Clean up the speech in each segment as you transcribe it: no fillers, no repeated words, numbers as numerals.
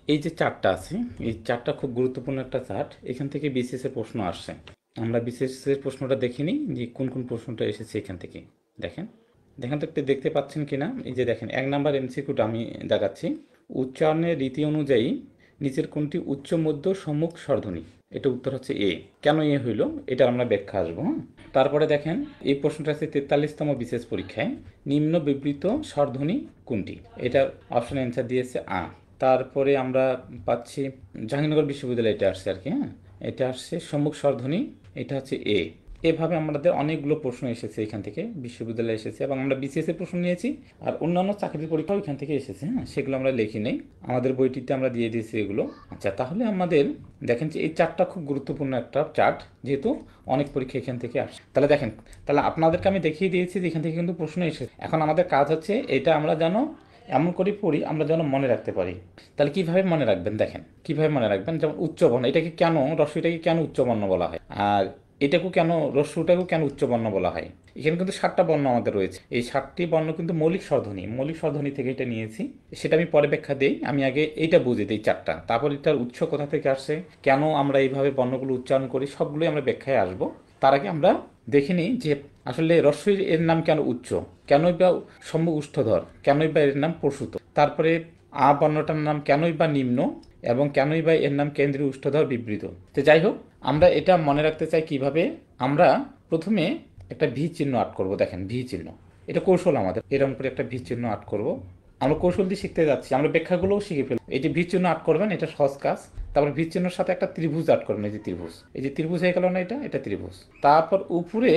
এই যে চার্টটা আছে, এই চার্টটা খুব গুরুত্বপূর্ণ একটা চার্ট। এখান থেকে বিসিএস এর প্রশ্ন আসছে। আমরা বিসিএস এর প্রশ্নটা দেখে নিই যে কোন কোন প্রশ্নটা এসেছে এখান থেকে। দেখেন, দেখেন তো একটু দেখতে পাচ্ছেন কিনা। এই যে দেখেন, 1 নাম্বার এমসিকিউটা আমি দেখাচ্ছি। উচ্চারণের রীতি অনুযায়ী নিচের কোনটি উচ্চ মধ্য সম্মুখ স্বরধ্বনি? এটা উত্তর হচ্ছে এ। কেন এ হইল, এটা আমরা ব্যাখ্যা আসবো। হ্যাঁ, তারপরে দেখেন, এই প্রশ্নটা আছে 43তম বিশেষ পরীক্ষায়। নিম্ন বিবৃত স্বরধ্বনি কোনটি? এটা অপশন অ্যান্সার দিয়েছে আ। তারপরে আমরা পাচ্ছি জাহাঙ্গীরনগর বিশ্ববিদ্যালয়, এটা আসছে আর কি। হ্যাঁ, এটা আসছে সম্মুখ স্বরধ্বনি, এটা হচ্ছে এ। এভাবে আমাদের অনেকগুলো প্রশ্ন এসেছে এখান থেকে, বিশ্ববিদ্যালয়ে এসেছে, এবং আমরা বিসিএস এর প্রশ্ন নিয়েছি। আর অন্যান্য চাকরির পরীক্ষাও এখান থেকে এসেছে। হ্যাঁ, সেগুলো আমরা লিখি নেই, আমাদের বইটিতে আমরা দিয়ে দিয়েছি এগুলো। আচ্ছা, তাহলে আমাদের দেখেন যে এই চার্টটা খুব গুরুত্বপূর্ণ একটা চার্ট, যেহেতু অনেক পরীক্ষা এখান থেকে আসে। তাহলে দেখেন, তাহলে আপনাদেরকে আমি দেখিয়ে দিয়েছি যে এখান থেকে কিন্তু প্রশ্ন এসেছে। এখন আমাদের কাজ হচ্ছে এটা আমরা যেন এমন করে পড়ি আমরা যেন মনে রাখতে পারি। তাহলে কিভাবে মনে রাখবেন, দেখেন কিভাবে মনে রাখবেন। যেমন উচ্চবর্ণ, এটাকে কেন, রস্যইটাকে কেন উচ্চবর্ণ বলা হয়, আর এটাকেও কেন, রস্যটাকেও কেন উচ্চবর্ণ বলা হয়। এখানে কিন্তু 7টা বর্ণ আমাদের রয়েছে। এই 7টি বর্ণ কিন্তু মৌলিক স্বরধ্বনি, মৌলিক স্বরধ্বনি থেকে এটা নিয়েছি। সেটা আমি পরে ব্যাখ্যা দিই। আমি আগে এইটা বুঝে দিই চারটা, তারপর এটার উৎস কোথা থেকে আসছে, কেন আমরা এইভাবে বর্ণগুলো উচ্চারণ করি, সবগুলোই আমরা ব্যাখ্যায় আসবো। তার আগে আমরা দেখে নিই যে আসলে রস্যই এর নাম কেন উচ্চ, কেনই বা সম্মুখ ঊষ্ঠধর, কেনই বা এর নাম প্রসূত। তারপরে আ বর্ণটার নাম কেনই বা নিম্ন, এবং কেনই বা এর নাম কেন্দ্রীয় ঊষ্ঠধর বিবৃত। তো যাই হোক, আমরা এটা মনে রাখতে চাই কিভাবে। আমরা প্রথমে একটা ভি চিহ্ন আট করব। দেখেন, ভি চিহ্ন, এটা কৌশল আমাদের। এরকম করে একটা ভি চিহ্ন আট করব। আমরা কৌশল দিয়ে শিখতে যাচ্ছি, আমরা ব্যাখ্যাগুলোও শিখে ফেলব। এই যে ভি চিহ্ন আট করবেন, এটা সহজ কাজ। তারপর ভি চিহ্নের সাথে একটা ত্রিভুজ আট করবেন। এই যে ত্রিভুজ, এই যে ত্রিভুজ হয়ে গেল না, এটা ত্রিভুজ। তারপর উপরে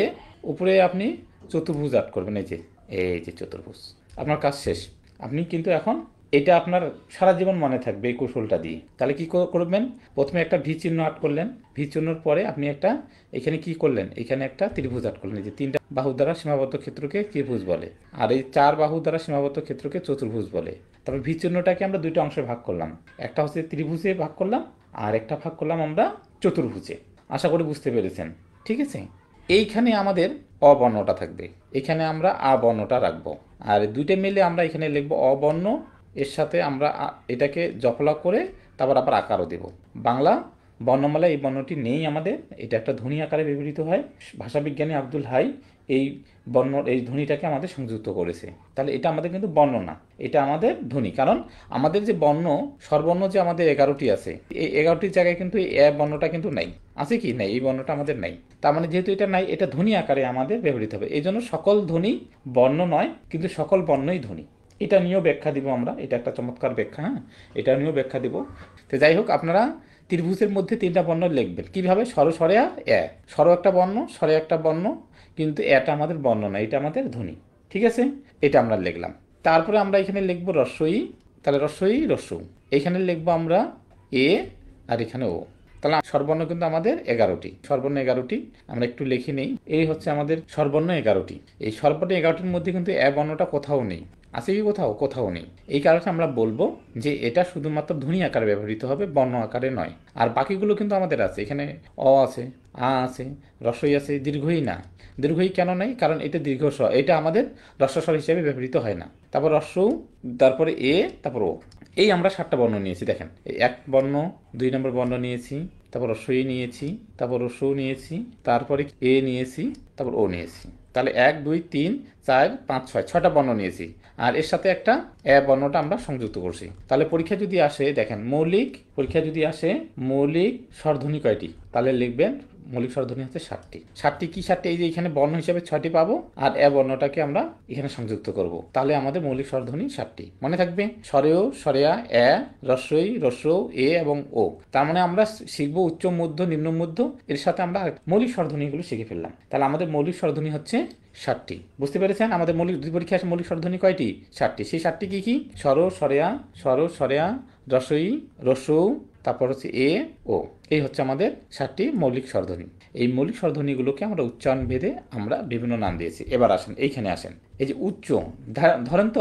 উপরে আপনি চতুর্ভুজ আট করবেন। এই যে চতুর্ভুজ, আপনার কাজ শেষ। আপনি কিন্তু এখন এটা আপনার সারা জীবন মনে থাকবে এই কৌশলটা দিয়ে। তাহলে কি করবেন, প্রথমে একটা ভি চিহ্ন আট করলেন। ভি চিহ্নর পরে আপনি একটা এখানে কি করলেন, এখানে একটা ত্রিভুজ আট করলেন। এই যে 3টা বাহু দ্বারা সীমাবদ্ধ ক্ষেত্রকে ত্রিভুজ বলে, আর এই 4 বাহু দ্বারা সীমাবদ্ধ ক্ষেত্রকে চতুর্ভুজ বলে। তারপর ভি চিহ্নটাকে আমরা 2টা অংশে ভাগ করলাম। একটা হচ্ছে ত্রিভুজে ভাগ করলাম, আর একটা ভাগ করলাম আমরা চতুর্ভুজে। আশা করি বুঝতে পেরেছেন। ঠিক আছে, এইখানে আমাদের অবর্ণটা থাকবে, এখানে আমরা আ বর্ণটা রাখবো। আর দুইটা মিলে আমরা এখানে লিখবো অবর্ণ, এর সাথে আমরা এটাকে জফলা করে তারপর আবার আকারও দেব। বাংলা বর্ণমালায় এই বর্ণটি নেই আমাদের, এটা একটা ধ্বনি আকারে ব্যবহৃত হয়। ভাষাবিজ্ঞানী আব্দুল হাই এই এই ধ্বনিটাকে আমাদের সংযুক্ত করেছে। তাহলে এটা আমাদের কিন্তু বর্ণ না, এটা আমাদের ধ্বনি। কারণ আমাদের যে বর্ণ, স্বরবর্ণ যে আমাদের 11টি আছে, এই 11টির জায়গায় কিন্তু এই এ বর্ণটা কিন্তু নাই। আছে কি নাই, এই বর্ণটা আমাদের নাই। তার মানে যেহেতু এটা নাই, এটা ধ্বনি আকারে আমাদের ব্যবহৃত হবে। এই জন্য সকল ধ্বনি বর্ণ নয়, কিন্তু সকল বর্ণই ধ্বনি। এটা নিয়েও ব্যাখ্যা দিব আমরা, এটা একটা চমৎকার ব্যাখ্যা। হ্যাঁ, এটা নিয়েও ব্যাখ্যা দিব। তো যাই হোক, আপনারা ত্রিভুজের মধ্যে 3টা বর্ণ লিখবেন কিভাবে। স্বর, স্বরেয়া, এ। স্বর একটা বর্ণ, স্বরে একটা বর্ণ, কিন্তু এটা আমাদের বর্ণ না, এটা আমাদের ধ্বনি। ঠিক আছে, এটা আমরা লিখলাম। তারপরে আমরা এখানে লিখবো রস্বই। তাহলে রস্বই, রস্যু। এখানে লিখবো আমরা এ, আর এখানে ও। তাহলে স্বরবর্ণ কিন্তু আমাদের 11টি, স্বরবর্ণ 11টি। আমরা একটু লিখে নেই, এই হচ্ছে আমাদের স্বরবর্ণ 11টি। এই স্বরবর্ণ 11টির মধ্যে কিন্তু এ বর্ণটা কোথাও নেই। আছে কি কোথাও? কোথাও নেই। এই কারণে আমরা বলবো যে এটা শুধুমাত্র ধ্বনি আকারে ব্যবহৃত হবে, বর্ণ আকারে নয়। আর বাকিগুলো কিন্তু আমাদের আছে, এখানে অ আছে, আ আছে, রস্বই আছে, দীর্ঘই না। দীর্ঘই কেন নাই, কারণ এটা দীর্ঘ স্বর, এটা আমাদের রস্বস্বর হিসেবে ব্যবহৃত হয় না। তারপর রস্য, তারপরে এ, তারপর ও। এই আমরা 7টা বর্ণ নিয়েছি। দেখেন, এই 1 বর্ণ, 2 নম্বর বর্ণ নিয়েছি, তারপর রস্বই নিয়েছি, তারপর রস্যও নিয়েছি, তারপরে এ নিয়েছি, তারপর ও নিয়েছি। তাহলে 1 2 3 4 5 6, 6টা বর্ণ নিয়েছি। আর এর সাথে একটা এ বর্ণটা আমরা সংযুক্ত করছি। তাহলে পরীক্ষা যদি আসে, দেখেন মৌলিক, পরীক্ষা যদি আসে মৌলিক স্বরধ্বনি কয়টি, তাহলে লিখবেন মৌলিক স্বরধ্বনি হচ্ছে 7টি। 7টি কি 7টি, এই যে এখানে বর্ণ হিসেবে 6টি পাবো, আর এ বর্ণটাকে আমরা এখানে সংযুক্ত করব। তাহলে আমাদের মৌলিক স্বরধ্বনি 7টি মনে থাকবে। স্বরেয়, স্বরেয়া, এ, রস্বই, রস্য, এ এবং ও। তার মানে আমরা শিখবো উচ্চ মধ্য, নিম্ন মধ্য, এর সাথে আমরা মৌলিক স্বরধ্বনিগুলো শিখে ফেললাম। তাহলে আমাদের মৌলিক স্বরধ্বনি হচ্ছে 7টি। বুঝতে পেরেছেন? আমাদের মৌলিক, দুই পরীক্ষা আসে মৌলিক স্বরধ্বনি কয়টি? 7টি। সেই 7টি কি কি? স্বর, স্বরেয়া, স্বর, স্বরেয়া, রস্বই, রস্যৌ, তারপর হচ্ছে এ, ও। এই হচ্ছে আমাদের 7টি মৌলিক স্বরধ্বনি। এই মৌলিক স্বরধ্বনিগুলোকে আমরা উচ্চারণ ভেদে আমরা বিভিন্ন নাম দিয়েছি। এবার আসেন, এইখানে আসেন। এই যে উচ্চ, ধরেন তো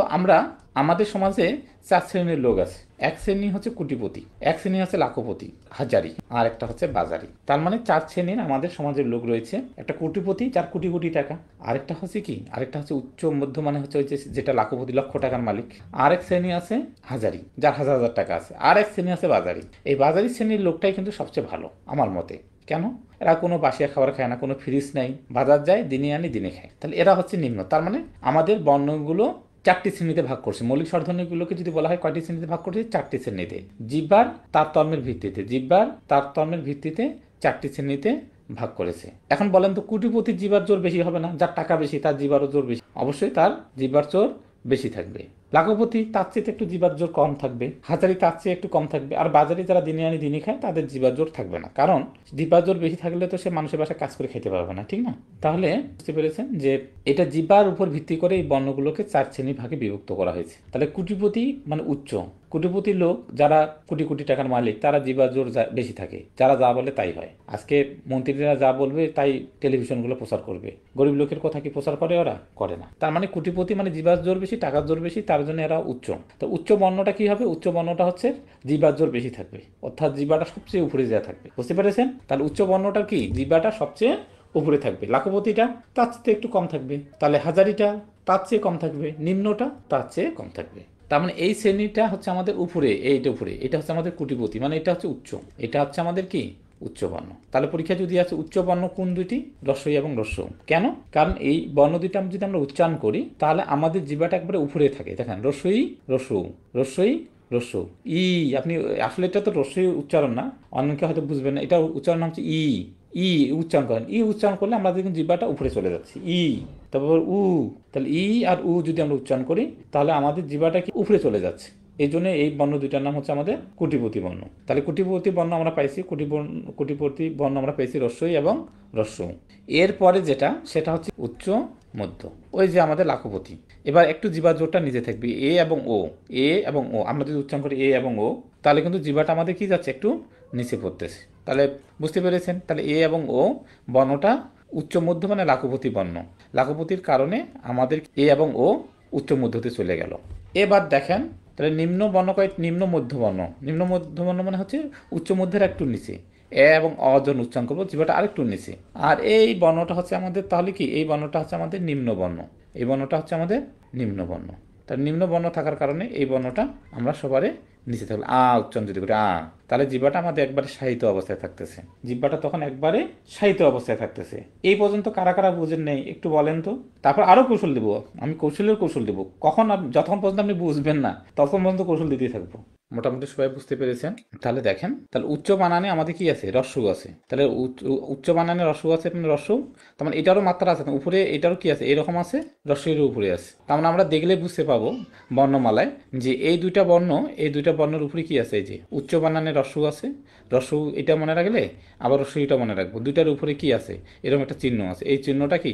আমাদের সমাজে 4 শ্রেণীর লোক আছে। এক শ্রেণী হচ্ছে কোটিপতি, এক শ্রেণী হচ্ছে লাখপতি, হাজারি, আর একটা হচ্ছে বাজারি। তার মানে 4 শ্রেণীর আমাদের সমাজের লোক রয়েছে। একটা কোটিপতি, যার কোটি কোটি টাকা। আরেকটা হচ্ছে কি, আরেকটা হচ্ছে উচ্চ মধ্য, মানে হচ্ছে ওই যেটা লাখপতি, লক্ষ টাকার মালিক। আরেক শ্রেণী আছে হাজারি, যার হাজার হাজার টাকা আছে। আর এক শ্রেণী আছে বাজারি। এই বাজারি শ্রেণীর লোকটাই কিন্তু সবচেয়ে ভালো আমার মতে। কেন? এরা কোনো বাসিয়া খাবার খায় না, কোনো ফ্রিজ নাই, বাজার যায়, দিনে আনি দিনে খায়। তাহলে এরা হচ্ছে নিম্ন। তার মানে আমাদের বর্ণগুলো 4টি শ্রেণীতে ভাগ করছে। মৌলিক স্বরধ্বনিগুলোকে যদি বলা হয় কয়টি শ্রেণীতে ভাগ করছে? 4টি শ্রেণীতে। জিহ্বার তারতম্যের ভিত্তিতে, জিহ্বার তারতম্যের ভিত্তিতে 4টি শ্রেণীতে ভাগ করেছে। এখন বলেন তো, কোটিপতির জিহ্বার জোর বেশি হবে না? যার টাকা বেশি তার জিহ্বারও জোর বেশি, অবশ্যই তার জিহ্বার জোর বেশি থাকবে। লাখপতি তার চেয়ে একটু জিহ্বার জোর কম থাকবে, হাজারি তার চেয়ে একটু কম থাকবে, আর বাজারে যারা দিনে আনি দিনে খায় তাদের জিহ্বার জোর থাকবে না। কারণ জিহ্বার জোর বেশি থাকলে তো সে মানুষের বাসায় কাজ করে খেতে পারবে না, ঠিক না? তাহলে বুঝতে পেরেছেন যে এটা জিহ্বার উপর ভিত্তি করে এই বর্ণগুলোকে 4 শ্রেণী ভাগে বিভক্ত করা হয়েছে। তাহলে কোটিপতি মানে উচ্চ, কোটিপতি লোক যারা কোটি কোটি টাকার মালিক, তারা জিহ্বার জোর বেশি থাকে, যারা যা বলে তাই হয়। আজকে মন্ত্রীরা যা বলবে তাই টেলিভিশনগুলো প্রচার করবে। গরিব লোকের কথা কি প্রচার করে? ওরা করে না। তার মানে কোটিপতি মানে জিহ্বার জোর বেশি, টাকার জোর বেশি, তার জন্য এরা উচ্চ। তো উচ্চ বর্ণটা কি হবে? উচ্চ বর্ণটা হচ্ছে জিহ্বার জোর বেশি থাকবে, অর্থাৎ জিহ্বাটা সবচেয়ে উপরে যা থাকবে। বুঝতে পেরেছেন? তাহলে উচ্চ বর্ণটা কি? জিহ্বাটা সবচেয়ে উপরে থাকবে। লাখপতিটা তার চেয়ে একটু কম থাকবে, তাহলে হাজারিটা তার চেয়ে কম থাকবে, নিম্নটা তার চেয়ে কম থাকবে। তার মানে এই শ্রেণীটা হচ্ছে আমাদের উপরে, এইটা উপরে, এটা হচ্ছে আমাদের কোটিপতি, মানে এটা হচ্ছে উচ্চ, এটা হচ্ছে আমাদের কি? উচ্চ বর্ণ। তাহলে পরীক্ষা যদি আছে উচ্চ বর্ণ কোন দুইটি? রস্বই এবং রস্য। কেন? কারণ এই বর্ণ দুইটা যদি আমরা উচ্চারণ করি তাহলে আমাদের জিহ্বাটা একবারে উপরে থাকে। দেখেন, রস্বই রস্য, রস্বই রস্য, ই। আপনি আসলে এটা তো রস্বই উচ্চারণ না, অনেকে হয়তো বুঝবেন না, এটা উচ্চারণ হচ্ছে ই। ই উচ্চারণ করেন, ই উচ্চারণ করলে আমরা দেখুন জিহ্বাটা উপরে চলে যাচ্ছে, ই। তারপর উ, তাহলে ই আর উ যদি আমরা উচ্চারণ করি তাহলে আমাদের জিহ্বাটা কি উপরে চলে যাচ্ছে। এই জন্য এই বর্ণ দুইটার নাম হচ্ছে আমাদের কোটিপতি বর্ণ। তাহলে কোটিপতি বর্ণ আমরা পাইছি, কোটিপতি বর্ণ আমরা পেয়েছি রস্বই এবং রস্য। এরপরে যেটা, সেটা হচ্ছে উচ্চ মধ্য, ওই যে আমাদের লাখপতি। এবার একটু জিহ্বার জোরটা নিজে থাকবে, এ এবং ও, এ এবং ও। আমরা যদি উচ্চারণ করি এ এবং ও, তাহলে কিন্তু জিহ্বাটা আমাদের কি যাচ্ছে? একটু নিচে পড়তেছে। তাহলে বুঝতে পেরেছেন? তাহলে এ এবং ও বর্ণটা উচ্চ মধ্য, মানে লাখপতি বর্ণ। লাখপতির কারণে আমাদের এ এবং ও উচ্চ মধ্যতে চলে গেল। এবার দেখেন, তাহলে নিম্ন বর্ণ নিম্ন মধ্যবর্ণ। নিম্ন মধ্যবর্ণ মানে হচ্ছে উচ্চ মধ্যের একটু নিচে, এ এবং অ যখন উচ্চারণ করবো জিহ্বাটা আরেকটু নিচে। আর এই বর্ণটা হচ্ছে আমাদের, তাহলে কি এই বর্ণটা হচ্ছে আমাদের নিম্ন বর্ণ, এই বর্ণটা হচ্ছে আমাদের নিম্ন বর্ণ। তার নিম্ন বর্ণ থাকার কারণে এই বর্ণটা আমরা সবারে নিচে থাকলে আ উচ্চারণ যদি করি আ, তাহলে জিহ্বাটা আমাদের একবারে শায়িত অবস্থায় থাকতেছে, জিহ্বাটা তখন একবারে শায়িত অবস্থায় থাকতেছে। এই পর্যন্ত কারা কারা বুঝেন নেই একটু বলেন তো। তারপর আরো কৌশল দেবো আমি, কৌশলের কৌশল দেবো। কখন? যতক্ষণ পর্যন্ত আপনি বুঝবেন না ততক্ষণ পর্যন্ত কৌশল দিতেই থাকবো। মোটামুটি সবাই বুঝতে পেরেছেন? তাহলে দেখেন, তাহলে উচ্চ বানানে আমাদের কি আছে? রস্য আছে। তাহলে উচ্চ বানানে রস্য আছে, মানে রস্য। তার মানে এটারও মাত্রা আছে, উপরে এটারও কি আছে? এরকম আছে, রস্যের উপরে আছে। তার মানে আমরা দেখলে বুঝতে পাবো বর্ণমালায় যে এই দুইটা বর্ণ, এই দুইটা বর্ণের উপরে কি আছে? এই যে উচ্চ বানানে রস্য আছে, রস্য এটা মনে রাখলে আবার রস্য এটা মনে রাখবো, দুইটার উপরে কি আছে? এরকম একটা চিহ্ন আছে, এই চিহ্নটা কি?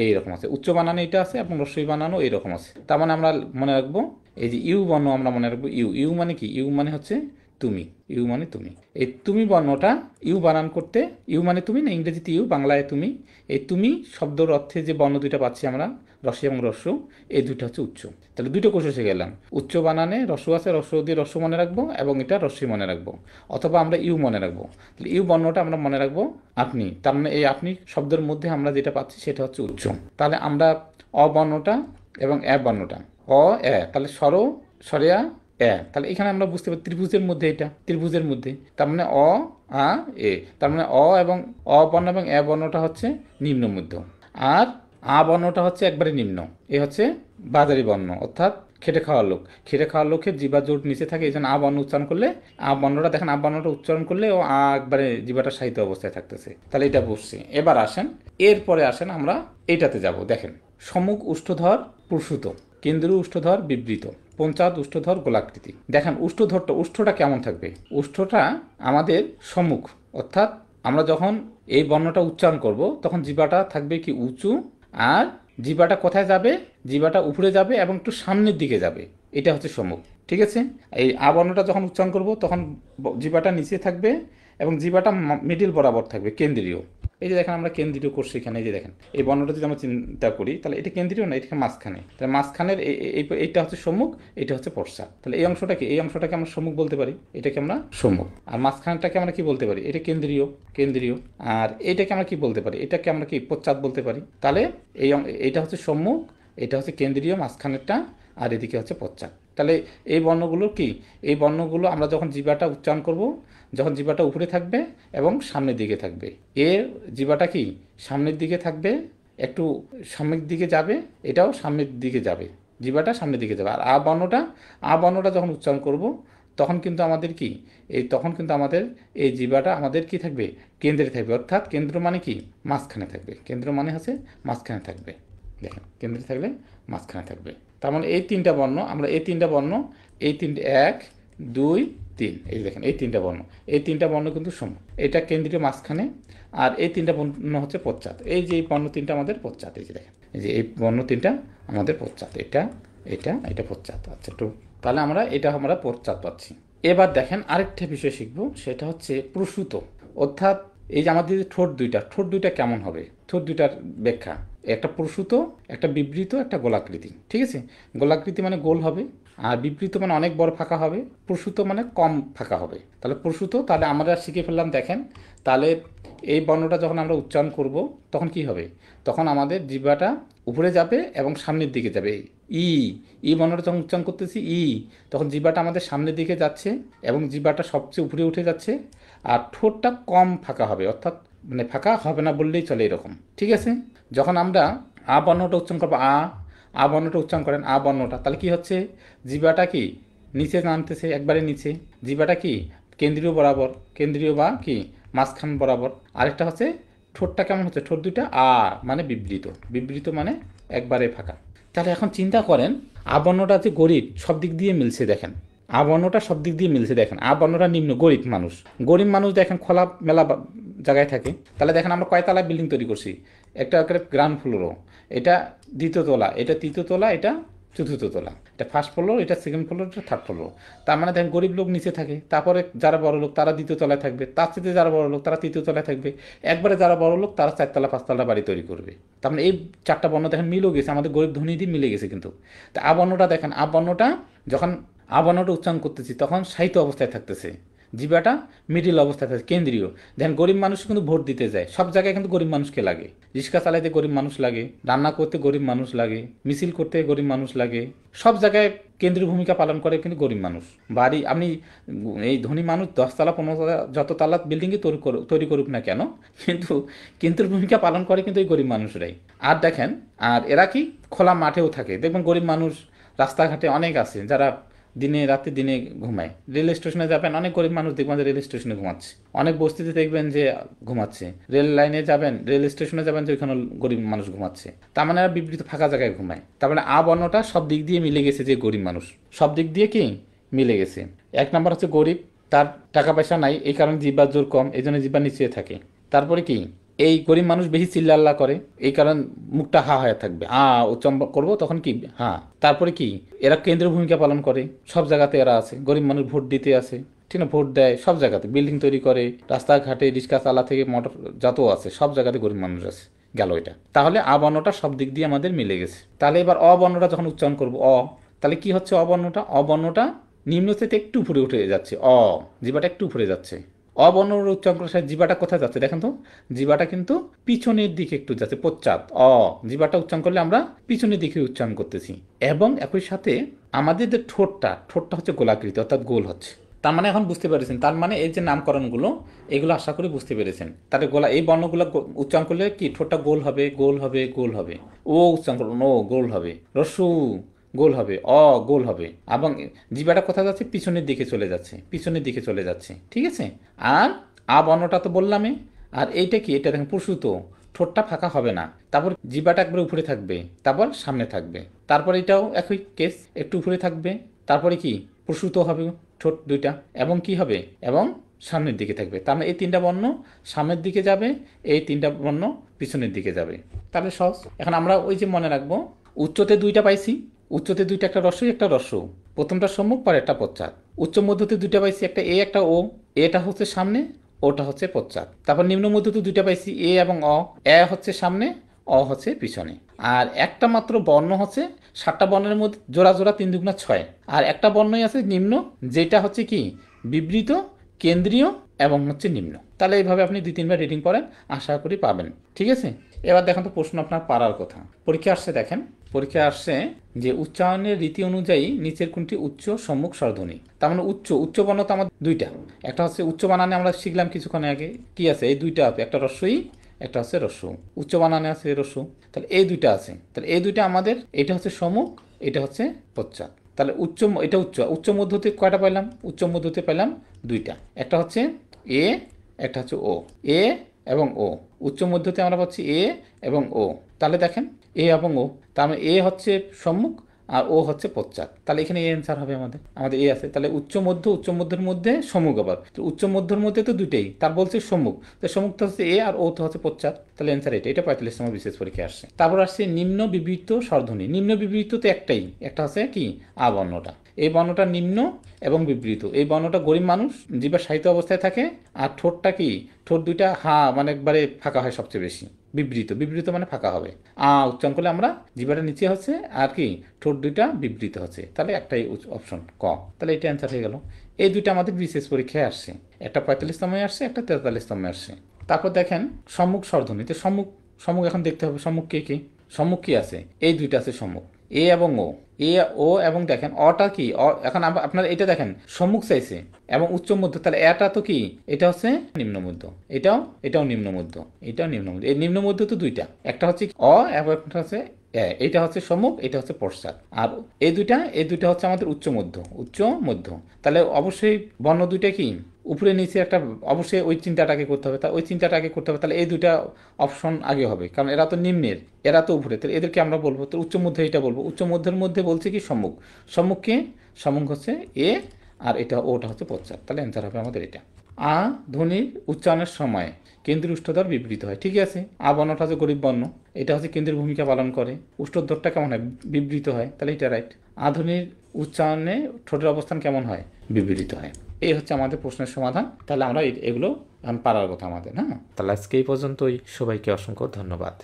এইরকম আছে। উচ্চ বানানে এটা আছে এবং রস্যই বানানো এইরকম আছে। তার মানে আমরা মনে রাখবো এই যে ইউ বর্ণ আমরা মনে রাখবো, ইউ। ইউ মানে কি? ইউ মানে হচ্ছে তুমি, ইউ মানে তুমি। এই তুমি বর্ণটা ইউ বানান করতে, ইউ মানে তুমি না, ইংরেজিতে ইউ, বাংলায় তুমি। এই তুমি শব্দের অর্থে যে বর্ণ দুইটা পাচ্ছি আমরা, রস্য এবং রস্য, এই দুইটা হচ্ছে উচ্চ। তাহলে দুটো কোষ এসে গেলাম, উচ্চ বানানে রস্য আছে, রস্য দিয়ে রস্য মনে রাখবো এবং এটা রস্যই মনে রাখবো, অথবা আমরা ইউ মনে রাখবো। তাহলে ইউ বর্ণটা আমরা মনে রাখবো আপনি। তার মানে এই আপনি শব্দের মধ্যে আমরা যেটা পাচ্ছি সেটা হচ্ছে উচ্চ। তাহলে আমরা অ বর্ণটা এবং এ বর্ণটা, অ এ, তাহলে সরেয়া এ, তাহলে এখানে আমরা বুঝতে পারি ত্রিভুজের মধ্যে, এটা ত্রিভুজের মধ্যে। তার মানে অ আ এ, তার মানে অ এবং অ বর্ণ এবং এ বর্ণটা হচ্ছে নিম্ন মধ্য, আর আ বর্ণটা হচ্ছে একবারে নিম্ন। এ হচ্ছে বাজারি বর্ণ, অর্থাৎ খেটে খাওয়ার লোক। খেটে খাওয়ার লোকের জিহ্বা জোর নিচে থাকে, এই জন্য আ বর্ণ উচ্চারণ করলে, আ বর্ণটা দেখেন, আ বর্ণটা উচ্চারণ করলে ও আ একবারে জিহ্বাটা সাহিত্য অবস্থায় থাকতেছে। তাহলে এটা বুঝছি। এবার আসেন, এরপরে আসেন আমরা এইটাতে যাব। দেখেন, সম্মুখ উষ্ঠধর প্রসূত, কেন্দ্রীয় উষ্ঠধর বিবৃত, পঞ্চায়েত উষ্ঠধর গোলাকৃতি। দেখেন উষ্ঠটা কেমন থাকবে? উষ্ঠটা আমাদের সম্মুখ, অর্থাৎ আমরা যখন এই বর্ণটা উচ্চারণ করব তখন জিহ্বাটা থাকবে কি? উঁচু। আর জিহ্বাটা কোথায় যাবে? জিহ্বাটা উপরে যাবে এবং একটু সামনের দিকে যাবে, এটা হচ্ছে সম্মুখ। ঠিক আছে? এই আ বর্ণটা যখন উচ্চারণ করব তখন জিহ্বাটা নিচে থাকবে এবং জিহ্বাটা মিডিল বরাবর থাকবে, কেন্দ্রীয়। এই যে দেখেন আমরা কেন্দ্রীয় করছি এখানে, এই যে দেখেন এই বর্ণটা যদি আমরা চিন্তা করি তাহলে এটা কেন্দ্রীয় না, এটা মাঝখানে, তাহলে মাঝখানের এইটা হচ্ছে সম্মুখ, এটা হচ্ছে পশ্চাৎ। তাহলে এই অংশটাকে আমরা সম্মুখ বলতে পারি, এটাকে আমরা সম্মুখ। আর মাঝখানটাকে আমরা কি বলতে পারি, এটা কেন্দ্রীয়, কেন্দ্রীয়। আর এইটাকে আমরা কি বলতে পারি, এটাকে আমরা কি পশ্চাৎ বলতে পারি। তাহলে এইটা হচ্ছে সম্মুখ, এটা হচ্ছে কেন্দ্রীয় মাঝখানেরটা, আর এদিকে হচ্ছে পশ্চাৎ। তাহলে এই বর্ণগুলো কি, এই বর্ণগুলো আমরা যখন জিহ্বাটা উচ্চারণ করব, যখন জিহ্বাটা উপরে থাকবে এবং সামনের দিকে থাকবে, এর জিহ্বাটা কি সামনের দিকে থাকবে, একটু সামনের দিকে যাবে, এটাও সামনের দিকে যাবে, জিহ্বাটা সামনের দিকে যাবে। আর আ বর্ণটা যখন উচ্চারণ করব তখন কিন্তু আমাদের কি, তখন কিন্তু আমাদের এই জিহ্বাটা আমাদের কি থাকবে, কেন্দ্রে থাকবে। অর্থাৎ কেন্দ্র মানে কি, মাঝখানে থাকবে। কেন্দ্র মানে হচ্ছে মাঝখানে থাকবে। দেখেন কেন্দ্রে থাকলে মাঝখানে থাকবে। তার মানে এই তিনটা বর্ণ, আমরা এই তিনটা বর্ণ, এই তিনটে 1 2 3, এই দেখেন এই তিনটা বর্ণ, এই তিনটা বর্ণ কিন্তু সমান, এটা কেন্দ্রীয় মাঝখানে, আর এই তিনটা বর্ণ হচ্ছে পশ্চাৎ। এই যে এই বর্ণ তিনটা আমাদের পশ্চাৎ, এই যে দেখেন এই যে এই বর্ণ তিনটা আমাদের পশ্চাৎ, এটা এটা এটা পশ্চাৎ। আচ্ছা একটু, তাহলে আমরা পশ্চাৎ পাচ্ছি। এবার দেখেন আরেকটা বিষয় শিখব, সেটা হচ্ছে প্রসূত। অর্থাৎ এই যে আমাদের ঠোঁট দুইটা কেমন হবে, ঠোঁট দুইটার ব্যাখ্যা। একটা প্রসূত, একটা বিবৃত, একটা গোলাকৃতি। ঠিক আছে, গোলাকৃতি মানে গোল হবে, আর বিবৃত মানে অনেক বড় ফাঁকা হবে, প্রসূত মানে কম ফাঁকা হবে। তাহলে প্রসূত, তাহলে আমরা শিখে ফেললাম। দেখেন তাহলে এই বর্ণটা যখন আমরা উচ্চারণ করব তখন কি হবে, তখন আমাদের জিহ্বাটা উপরে যাবে এবং সামনের দিকে যাবে। ই ই বর্ণটা যখন উচ্চারণ করতেছি তখন জিহ্বাটা আমাদের সামনের দিকে যাচ্ছে এবং জিহ্বাটা সবচেয়ে উপরে উঠে যাচ্ছে, আর ঠোঁটটা কম ফাঁকা হবে, অর্থাৎ মানে ফাঁকা হবে না বললেই চলে এরকম। ঠিক আছে, যখন আমরা আ বর্ণটা উচ্চারণ করবো, আ বর্ণটা উচ্চারণ করেন, আ বর্ণটা, তাহলে কি হচ্ছে, জিহ্বাটা কি নিচে নামতেছে, একবারে নিচে। জিহ্বাটা কি কেন্দ্রীয় বরাবর, কেন্দ্রীয় বা কি মাঝখান বরাবর। আরেকটা হচ্ছে ঠোঁটটা কেমন হচ্ছে, ঠোঁট দুইটা মানে বিবৃত, বিবৃত মানে একবারে ফাঁকা। তাহলে এখন চিন্তা করেন আ বর্ণটা যে গরিব, সব দিক দিয়ে মিলছে। দেখেন আ বর্ণটা সব দিক দিয়ে মিলছে। দেখেন আ বর্ণটা নিম্ন, গরিব মানুষ দেখেন খোলা মেলা জায়গায় থাকে। তাহলে দেখেন আমরা কয়তলা বিল্ডিং তৈরি করছি, একটা করে গ্রাউন্ড ফ্লোরও, এটা দ্বিতীয় তলা, এটা তৃতীয় তলা, এটা চতুর্থ তলা, এটা ফার্স্ট ফ্লোর, এটা সেকেন্ড ফ্লোর, এটা থার্ড ফ্লোর। তার মানে দেখেন গরিব লোক নিচে থাকে, তারপরে যারা বড় লোক তারা দ্বিতীয় তলায় থাকবে, তার সাথে যারা বড় লোক তারা তৃতীয় তলায় থাকবে, একবারে যারা বড় লোক তারা 4তলা 5তলা বাড়ি তৈরি করবে। তার মানে এই চারটা বর্ণ দেখেন মিলেও গেছে, আমাদের গরিব ধনী দিয়ে মিলে গেছে। কিন্তু তা আ বর্ণটা দেখেন, আ বর্ণটা যখন আ বর্ণটা উচ্চারণ করতেছি তখন সাহিত্য অবস্থায় থাকতেছে, জিহ্বাটা মিডিল অবস্থায় থাকে, কেন্দ্রীয়। দেখেন গরিব মানুষ কিন্তু ভোট দিতে যায়, সব জায়গায় কিন্তু গরিব মানুষকে লাগে, রিক্সা চালাইতে গরিব মানুষ লাগে, রান্না করতে গরিব মানুষ লাগে, মিছিল করতে গরিব মানুষ লাগে, সব জায়গায় কেন্দ্রীয় ভূমিকা পালন করে কিন্তু গরিব মানুষ। বাড়ি আপনি এই ধনী মানুষ 10তলা 15তলা যত তালা বিল্ডিংয়ে তৈরি করুক না কেন, কিন্তু কেন্দ্রীয় ভূমিকা পালন করে কিন্তু এই গরিব মানুষরাই। আর দেখেন, আর এরা কি খোলা মাঠেও থাকে। দেখবেন গরিব মানুষ রাস্তাঘাটে অনেক আছে যারা দিনে ঘুমায়। রেল স্টেশনে যাবেন, অনেক গরিব মানুষ দেখবেন যে রেল স্টেশনে ঘুমাচ্ছে, অনেক বস্তিতে দেখবেন যে ঘুমাচ্ছে। রেল লাইনে যাবেন, রেল স্টেশনে যাবেন যে ওইখানে গরিব মানুষ ঘুমাচ্ছে। তার মানে বিবৃত ফাঁকা জায়গায় ঘুমায়। তার মানে আ বর্ণটা সব দিক দিয়ে মিলে গেছে, যে গরিব মানুষ সব দিক দিয়ে কি মিলে গেছে। এক নাম্বার হচ্ছে গরিব, তার টাকা পয়সা নাই, এই কারণে জিহ্বার জোর কম, এই জন্য জিহ্বা নিচে থাকে। তারপরে কি, এই গরিব মানুষ বেশি চিল্লাল্লা করে, এই কারণ মুখটা হা হয়ে থাকবে, উচ্চারণ করবো তখন কি তারপরে কি, এরা কেন্দ্রীয় ভূমিকা পালন করে, সব জায়গাতে এরা আছে। গরিব মানুষ ভোট দিতে আসে, ঠিক না, ভোট দেয় সব জায়গাতে, বিল্ডিং তৈরি করে, রাস্তাঘাটে রিক্সা চালা থেকে মোটর যত আছে সব জায়গাতে গরিব মানুষ আছে। গেল এটা। তাহলে আ বর্ণটা সব দিক দিয়ে আমাদের মিলে গেছে। তাহলে এবার অ বর্ণটা যখন উচ্চারণ করবো, তাহলে কি হচ্ছে, অ বর্ণটা নিম্ন থেকে একটু উপরে উঠে যাচ্ছে, জিহ্বাটা একটু উপরে যাচ্ছে। অবর্ণ উচ্চারণ করার সাথে জিহ্বাটা কোথায় যাচ্ছে দেখেন তো, জিহ্বাটা কিন্তু পিছনের দিকে একটু যাচ্ছে, পশ্চাৎ। জিহ্বাটা উচ্চারণ করলে আমরা পিছনের দিকে উচ্চারণ করতেছি। এবং একই সাথে আমাদের যে ঠোঁটটা হচ্ছে গোলাকৃতি, অর্থাৎ গোল হচ্ছে। তার মানে এখন বুঝতে পেরেছেন, তার মানে এই যে নামকরণগুলো এগুলো আশা করি বুঝতে পেরেছেন। তাহলে এই বর্ণগুলো উচ্চারণ করলে কি, ঠোঁটটা গোল হবে, গোল হবে, গোল হবে। ও উচ্চারণ করুন, ও গোল হবে। রস্যু গোল হবে, গোল হবে। এবং জিহ্বাটা কোথায় যাচ্ছে, পিছনের দিকে চলে যাচ্ছে, পিছনের দিকে চলে যাচ্ছে। ঠিক আছে, আর আ বর্ণটা তো বললামই। আর এইটা কি, এটা দেখেন প্রসূত, ঠোঁটটা ফাঁকা হবে না, তারপর জিহ্বাটা একবারে উপরে থাকবে, তারপর সামনে থাকবে। তারপর এটাও একই কেস, একটু উপরে থাকবে, তারপরে কি প্রসূত হবে ঠোঁট দুইটা, এবং কি হবে, এবং সামনের দিকে থাকবে। তার মানে এই তিনটা বর্ণ সামনের দিকে যাবে, এই তিনটা বর্ণ পিছনের দিকে যাবে। তাহলে সহজ। এখন আমরা ওই যে মনে রাখবো, উচ্চতে দুইটা পাইছি, উচ্চতে দুইটা, একটা রস্বই একটা রস্য, প্রথমটা সম্মুখ পরে একটা পশ্চাৎ। উচ্চ মধ্যতে দুইটা পাইছি, একটা এ একটা ও, এটা হচ্ছে সামনে, ওটা হচ্ছে পশ্চাৎ। তারপর নিম্ন মধ্য তো দুইটা পাইছি, এ এবং অ। এ হচ্ছে সামনে, অ হচ্ছে পিছনে। আর একটা মাত্র বর্ণ হচ্ছে, 7টা বর্ণের মধ্যে জোড়া জোড়া 3 দুগুণা 6। আর একটা বর্ণই আছে নিম্ন, যেটা হচ্ছে কি বিবৃত, কেন্দ্রীয় এবং হচ্ছে নিম্ন। তাহলে এইভাবে আপনি 2-3 বার রিডিং করেন, আশা করি পাবেন। ঠিক আছে, এবার দেখেন তো প্রশ্ন আপনার পারার কথা। পরীক্ষা আসছে, দেখেন পরীক্ষা আসছে যে উচ্চারণের রীতি অনুযায়ী নিচের কোনটি উচ্চ সম্মুখ স্বরধ্বনি। তার মানে উচ্চ উচ্চ বর্ণ তো আমাদের দুইটা, একটা হচ্ছে উচ্চ বানানে আমরা শিখলাম কিছুক্ষণ আগে, কি আছে এই দুইটা আছে, একটা রস্বই একটা হচ্ছে রস্যু। উচ্চ বানানে আছে রস্যু, তাহলে এই দুইটা আছে। তাহলে এই দুইটা আমাদের, এটা হচ্ছে সম্মুখ, এটা হচ্ছে পশ্চাৎ। তাহলে উচ্চ, এটা উচ্চ, উচ্চ মধ্যতে কয়টা পাইলাম, উচ্চ মধ্যতে পেলাম দুইটা, একটা হচ্ছে এ, একটা হচ্ছে ও। এ এবং ও, উচ্চ মধ্যতে আমরা পাচ্ছি এ এবং ও। তাহলে দেখেন এ এবং ও, তার মানে এ হচ্ছে সম্মুখ আর ও হচ্ছে পশ্চাৎ। তাহলে এখানে এ অ্যান্সার হবে আমাদের, আমাদের এ আছে। তাহলে উচ্চ মধ্য, উচ্চ মধ্যের মধ্যে সম্মুখ, আবার তো উচ্চ মধ্যের মধ্যে তো দুইটাই, তার বলছে সম্মুখ, তো সম্মুখ তো হচ্ছে এ আর ও তো হচ্ছে পশ্চাৎ। তাহলে অ্যান্সার এটা, এটা 45 নম্বর বিশেষ পরীক্ষায় আসছে। তারপর আসছে নিম্ন বিবৃত স্বরধ্বনি। নিম্ন বিবৃত তো একটাই, একটা হচ্ছে কি আ বর্ণটা। এই বর্ণটা নিম্ন এবং বিবৃত। এই বর্ণটা গরিব মানুষ জিহ্বা সাহিত্য অবস্থায় থাকে, আর ঠোঁটটা কি, ঠোঁট দুইটা হা মানে একবারে ফাঁকা হয় সবচেয়ে বেশি। বিবৃত, বিবৃত মানে ফাঁকা হবে। উচ্চারণ করলে আমরা জিহ্বাটা নিচে হচ্ছে আর কি ঠোঁট দুইটা বিবৃত হচ্ছে। তাহলে একটাই অপশন ক, তাহলে এটা অ্যান্সার হয়ে গেল। এই দুইটা আমাদের বিশেষ পরীক্ষায় আসছে, একটা 45তমে আসছে, একটা 43তমে আসছে। তারপর দেখেন সম্মুখ স্বরধ্বনি। তো সম্মুখ, সম্মুখ এখন দেখতে হবে সম্মুখ কে কি। সম্মুখ কি আছে, এই দুইটা আছে সম্মুখ, এ এবং ও। এ ও এবং দেখেন অটা কি, এখন আপনার এটা দেখেন সম্মুখ চাইছে এবং উচ্চ মধ্য, তাহলে এটা তো কি, এটা হচ্ছে নিম্ন মধ্য, এটাও এটাও নিম্ন মধ্য, এটাও নিম্ন মধ্য। এই নিম্ন মধ্য তো দুইটা, একটা হচ্ছে অ এবং একটা হচ্ছে এইটা হচ্ছে সম্মুখ, এটা হচ্ছে পশ্চাৎ। আর এই দুইটা হচ্ছে আমাদের উচ্চ মধ্য, উচ্চ মধ্য। তাহলে অবশ্যই বর্ণ দুইটা কি উপরে নিচে একটা, অবশ্যই ওই চিন্তাটাকে করতে হবে, তা ওই চিন্তাটাকে করতে হবে। তাহলে এই দুইটা অপশন আগে হবে, কারণ এরা তো নিম্নের, এরা তো উপরে, তাহলে এদেরকে আমরা বলবো তো উচ্চ মধ্যে, এটা বলবো উচ্চ মধ্যের মধ্যে বলছে কি সম্মুখ। সম্মুখকে, সম্মুখ হচ্ছে এ আর এটা ওটা হচ্ছে পশ্চাৎ। তাহলে অ্যান্সার হবে আমাদের এটা। আ ধ্বনির উচ্চারণের সময় কেন্দ্রীয় উষ্ঠ্বর বিবৃত হয়। ঠিক আছে, আ বর্ণটা হচ্ছে গরিব বর্ণ, এটা হচ্ছে কেন্দ্রের ভূমিকা পালন করে। উষ্ঠ্বরটা কেমন হয়, বিবৃত হয়, তাহলে এটা রাইট। আ ধ্বনির উচ্চারণে ঠোঁটের অবস্থান কেমন হয়, বিবৃত হয়। এই হচ্ছে আমাদের প্রশ্নের সমাধান। তাহলে আমরা এগুলো পারার কথা আমাদের। হ্যাঁ, তাহলে আজকে এই পর্যন্তই। সবাইকে অসংখ্য ধন্যবাদ।